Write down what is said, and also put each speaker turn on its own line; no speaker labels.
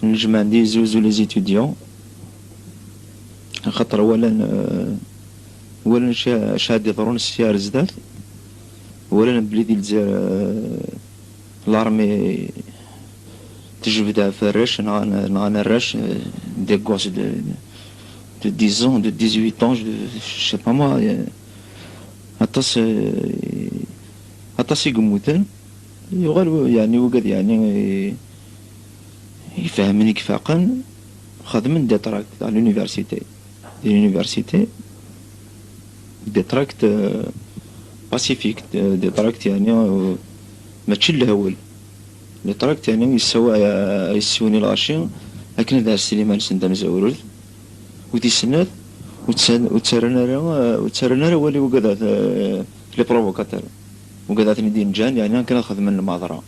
نجمع عندي زوزو لي زيتوديون، خاطر اولا شهادة ضرون السيار زداد، اولا بليدي الجزائر لارمي تجبدها في الرش، نغانا الرش دي غوس دو 10 ans دو 18 ans جو با موا، اطاس اطاس يقموتن يغال يعني وقد يعني يفهمني كفاقا خدمن دي تراكت على لونيفرسيتي دي تراكت باسيفيك، دي تراكت يعني ماشي الهول، دي تراكت يعني يسوني الغاشي لكن دار سليمان سندان زورود ودي سنات وتسرنا ولي وقدات لي بروفوكاتور وقدات ندين جان يعني كان خدم من المعذرة